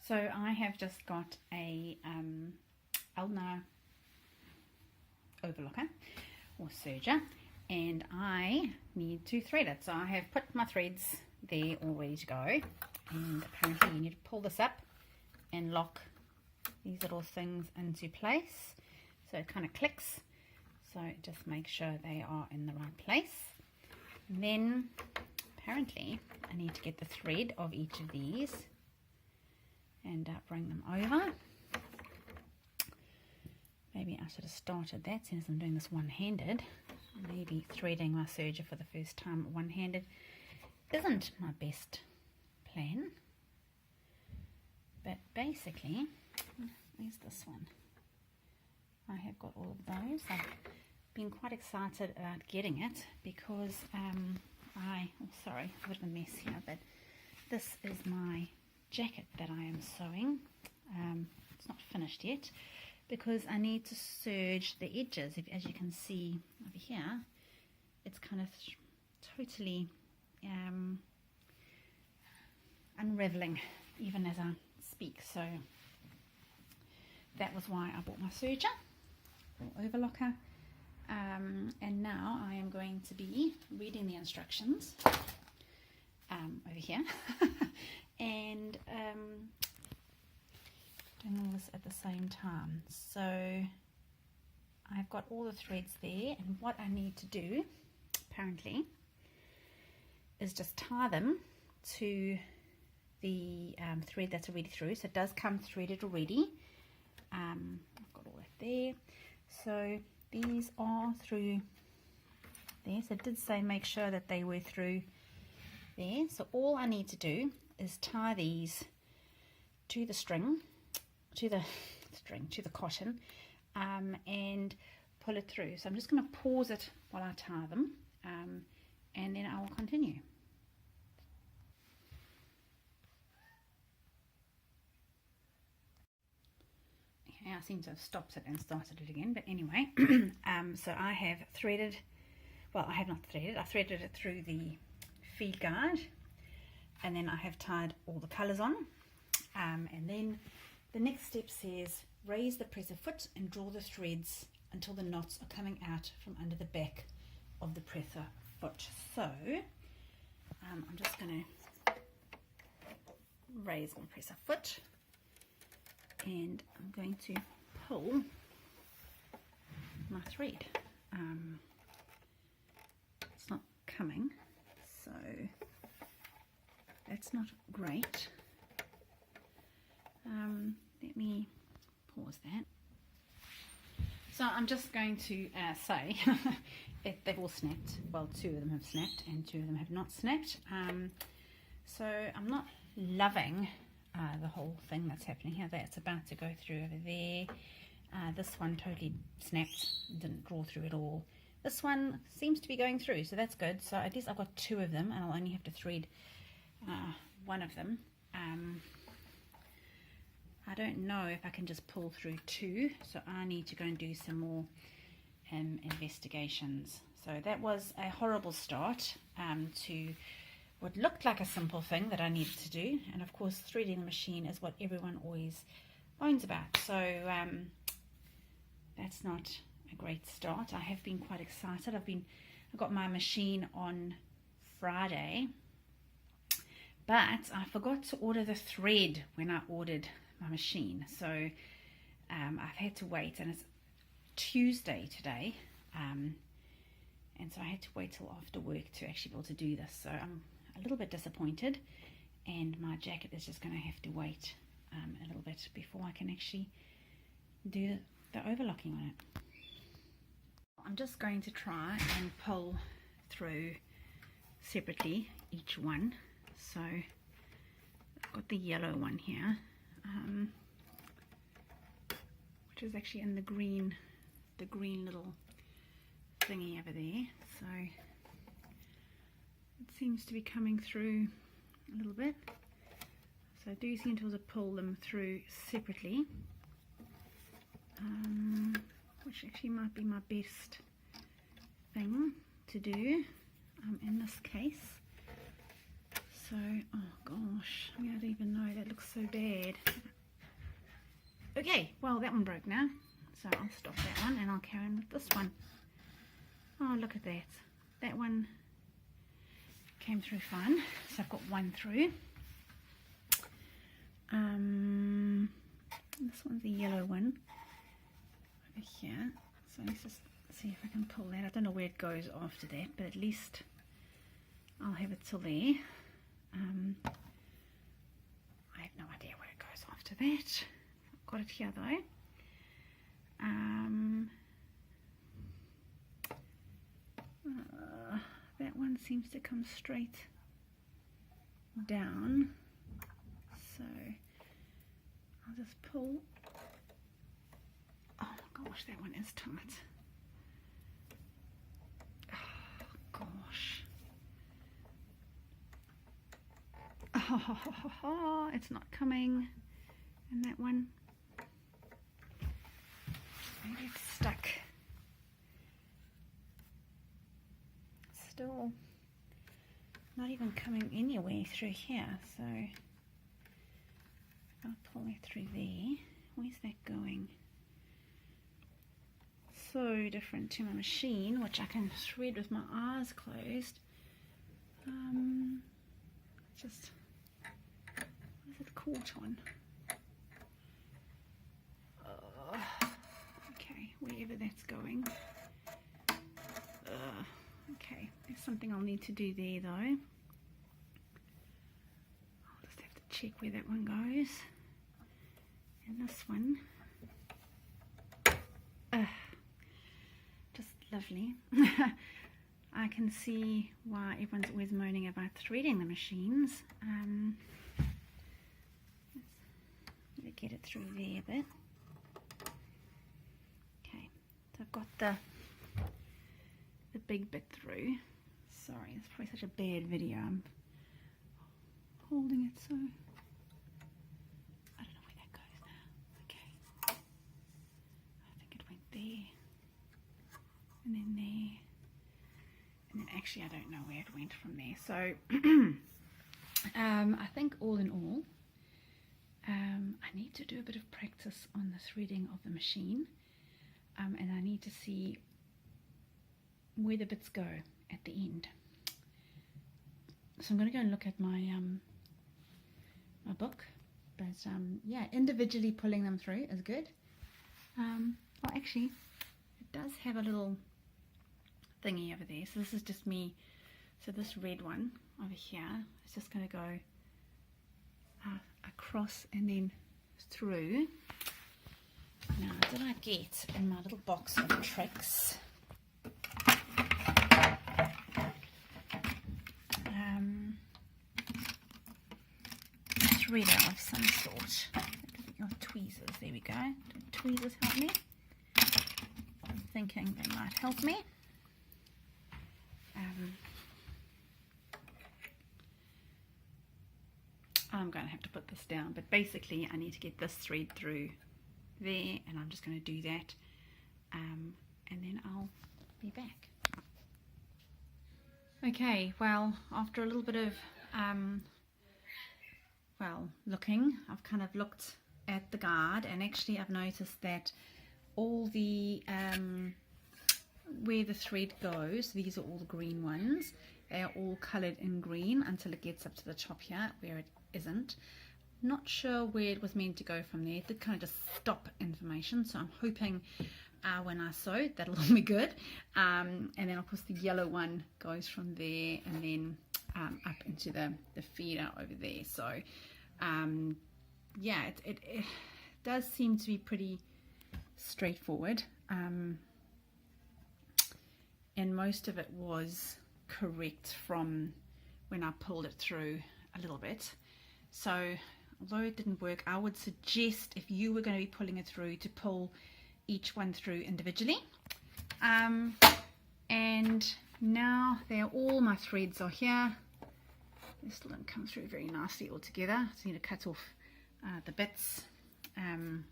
So I have just got a Elna Overlocker or serger, and I need to thread it. So I have put my threads there all ready to go, and apparently you need to pull this up and lock these little things into place so it kind of clicks. So just make sure they are in the right place. And then apparently I need to get the thread of each of these and bring them over. Maybe I should have started that since I'm doing this one-handed. Maybe threading my serger for the first time one-handed isn't my best plan. But basically, where's this one? I have got all of those. I've been quite excited about getting it because sorry, a bit of a mess here, but this is my jacket that I am sewing. It's not finished yet because I need to serge the edges. As you can see over here, it's kind of totally unraveling even as I speak. So that was why I bought my serger or overlocker. And now I am going to be reading the instructions over here and doing all this at the same time. So I've got all the threads there, and what I need to do apparently is just tie them to the thread that's already through. So it does come threaded already. I've got all that there. So these are through there. So it did say make sure that they were through there. So all I need to do is tie these to the string, to the cotton, and pull it through. So I'm just going to pause it while I tie them, and then I will continue. I seem to have stopped it and started it again, but anyway, so I have threaded, well, I have not threaded, I threaded it through the feed guide, and then I have tied all the colours on, and then the next step says raise the presser foot and draw the threads until the knots are coming out from under the back of the presser foot. So I'm just going to raise my presser foot, and I'm going to pull my thread. It's not coming, so that's not great. Let me pause that. So I'm just going to say they've all snapped. Well, 2 of them have snapped and 2 of them have not snapped. So I'm not loving the whole thing that's happening here. That's about to go through over there. This one totally snapped, didn't draw through at all. This one seems to be going through, so that's good. So at least I've got 2 of them, and I'll only have to thread one of them. I don't know if I can just pull through 2, so I need to go and do some more investigations. So that was a horrible start to what looked like a simple thing that I needed to do, and of course threading the machine is what everyone always moans about, so that's not a great start. I have been quite excited. I got my machine on Friday, but I forgot to order the thread when I ordered my machine, so I've had to wait, and it's Tuesday today, and so I had to wait till after work to actually be able to do this. So I'm a little bit disappointed, and my jacket is just going to have to wait a little bit before I can actually do the overlocking on it. I'm just going to try and pull through separately each one. So I've got the yellow one here, which is actually in the green little thingy over there. So it seems to be coming through a little bit. So I do seem to be able to pull them through separately, which actually might be my best thing to do in this case. So, oh gosh, I don't even know, that looks so bad. Okay, well that one broke now, so I'll stop that one and I'll carry on with this one. Oh, look at that. That one came through fine, so I've got one through. This one's the yellow one over here, so let's just see if I can pull that. I don't know where it goes after that, but at least I'll have it till there. I have no idea where it goes after that. I've got it here though. That one seems to come straight down, so I'll just pull. Oh my gosh, that one is tight. Oh gosh. Oh, it's not coming. And that one, maybe it's stuck. Still not even coming anywhere through here, so I'll pull it through there. Where's that going? So different to my machine, which I can thread with my eyes closed. Just, what is it caught on? Okay, wherever that's going. Okay, there's something I'll need to do there though. I'll just have to check where that one goes. And this one. Just lovely. I can see why everyone's always moaning about threading the machines. Let's get it through there a bit. Okay, so I've got the big bit through. Sorry, it's probably such a bad video. I'm holding it so I don't know where that goes now. Okay, I think it went there and then there, and then actually I don't know where it went from there. So I think all in all, I need to do a bit of practice on the threading of the machine, and I need to see where the bits go at the end. So I'm going to go and look at my my book, but yeah, individually pulling them through is good. Oh, actually, it does have a little thingy over there. So this is just me. So this red one over here is just going to go across and then through. Now, did I get in my little box of tricks? Threader of some sort. Your tweezers, there we go. Do tweezers help me? I'm thinking they might help me. I'm going to have to put this down, but basically I need to get this thread through there, and I'm just going to do that, and then I'll be back. Okay, well, after a little bit of looking, I've kind of looked at the guide, and actually I've noticed that all the where the thread goes, these are all the green ones, they are all coloured in green until it gets up to the top here where it isn't. Not sure where it was meant to go from there. It did kind of just stop information, so I'm hoping when I sew that'll all be good. And then of course the yellow one goes from there and then up into the feeder over there. So yeah, it does seem to be pretty straightforward, and most of it was correct from when I pulled it through a little bit. So although it didn't work, I would suggest if you were going to be pulling it through to pull each one through individually. And now they're all my threads are here. They still don't come through very nicely all together, so I need to cut off the bits, and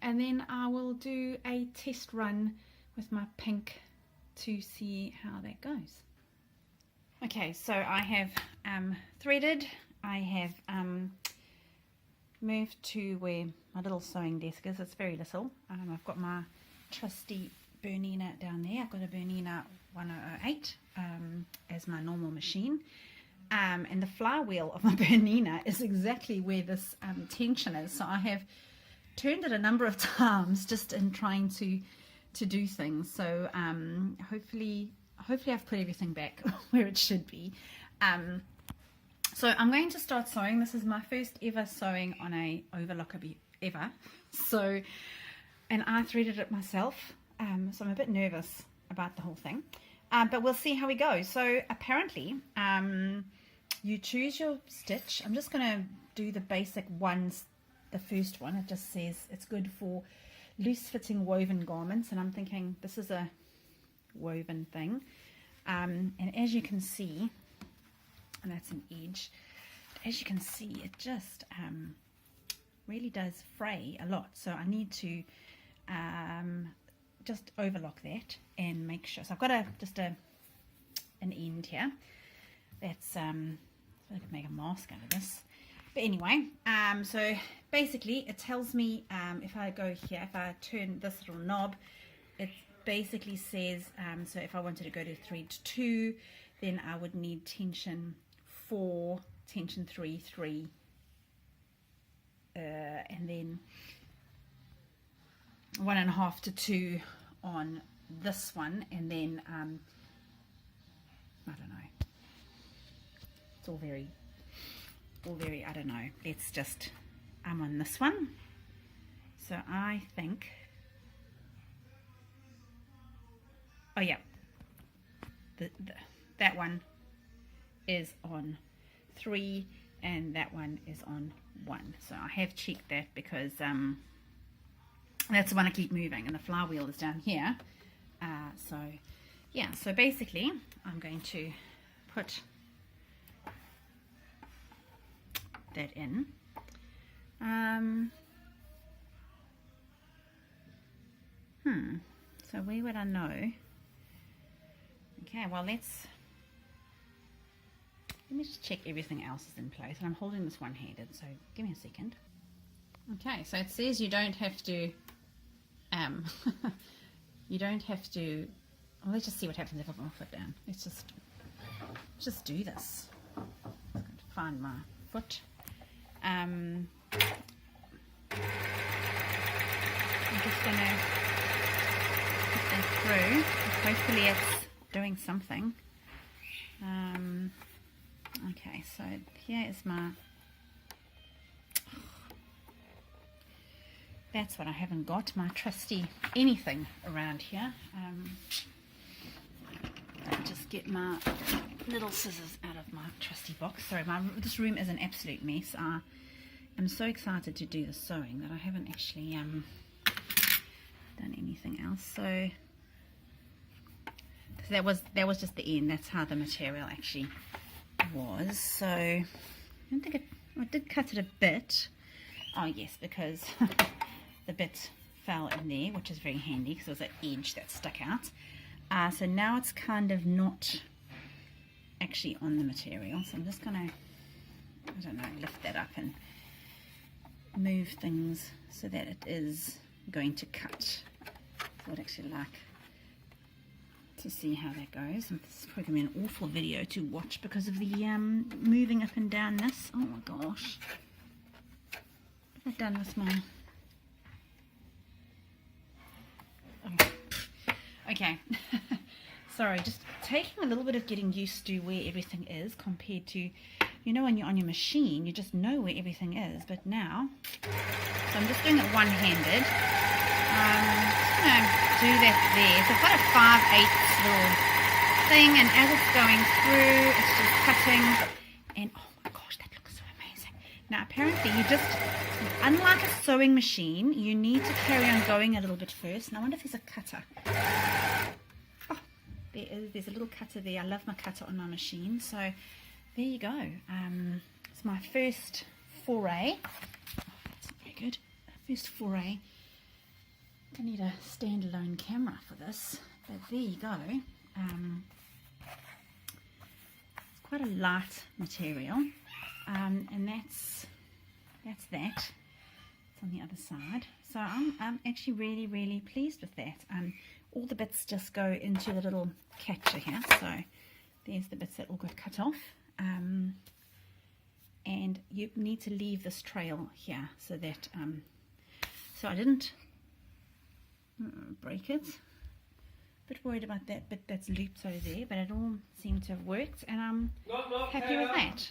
then I will do a test run with my pink to see how that goes. Okay, so I have threaded, I have moved to where my little sewing desk is. It's very little. I've got my trusty Bernina down there. I've got a Bernina 1008 as my normal machine. And the flywheel of my Bernina is exactly where this tension is. So I have turned it a number of times just in trying to do things. So hopefully I've put everything back where it should be. So I'm going to start sewing. This is my first ever sewing on a overlocker ever. So, and I threaded it myself. So I'm a bit nervous about the whole thing. But we'll see how we go. So apparently, you choose your stitch. I'm just going to do the basic ones. The first one, it just says it's good for loose fitting woven garments. And I'm thinking this is a woven thing. And as you can see, and that's an edge, as you can see, it just really does fray a lot. So I need to just overlock that and make sure. So I've got an end here. That's so I could make a mask out of this. But anyway, so basically it tells me if I go here, if I turn this little knob, it basically says so if I wanted to go to thread 2, then I would need tension 4, tension 3, 3, and then 1.5 to 2 on this one, and then I don't know. It's all very I don't know. Let's just I'm on this one, so I think. Oh yeah, that one is on 3 and that one is on 1. So I have checked that because that's the one I keep moving, and the flywheel is down here. So yeah, so basically I'm going to put that in. So where would I know? Okay, well let me just check everything else is in place, and I'm holding this one-handed, so give me a second. Okay, so it says you don't have to you don't have to, well, let's just see what happens if I put my foot down. Let's just do this. I'm going to find my foot. I'm just going to put that through. Hopefully it's doing something. Okay, so here is my, that's what I haven't got, my trusty anything around here. I'll just get my little scissors out of my trusty box. Sorry, this room is an absolute mess. I am so excited to do the sewing that I haven't actually done anything else. So that was just the end. That's how the material actually was. So I don't think I did cut it a bit. Oh yes, because the bit fell in there, which is very handy because there was an edge that stuck out. So now it's kind of not actually on the material, so I'm just gonna, I don't know, lift that up and move things so that it is going to cut. So I'd actually like to see how that goes. And this is probably gonna be an awful video to watch because of the moving up and down this. Oh my gosh, what have I done with my, okay. Sorry, just taking a little bit of getting used to where everything is compared to, you know, when you're on your machine, you just know where everything is. But now, so I'm just doing it one-handed. Just going to do that there. So I've got a 5/8 little thing, and as it's going through, it's just cutting. And oh my gosh, that looks so amazing. Now, apparently, unlike a sewing machine, you need to carry on going a little bit first. And I wonder if there's a cutter. There's a little cutter there. I love my cutter on my machine. So there you go. It's my first foray. Oh, that's not very good. First foray. I need a standalone camera for this. But there you go. It's quite a light material. And that's that. It's on the other side. So I'm actually really pleased with that. All the bits just go into the little catcher here. So there's the bits that all got cut off. And you need to leave this trail here so that so I didn't break it. A bit worried about that bit that's looped over there, but it all seemed to have worked, and I'm happy with that.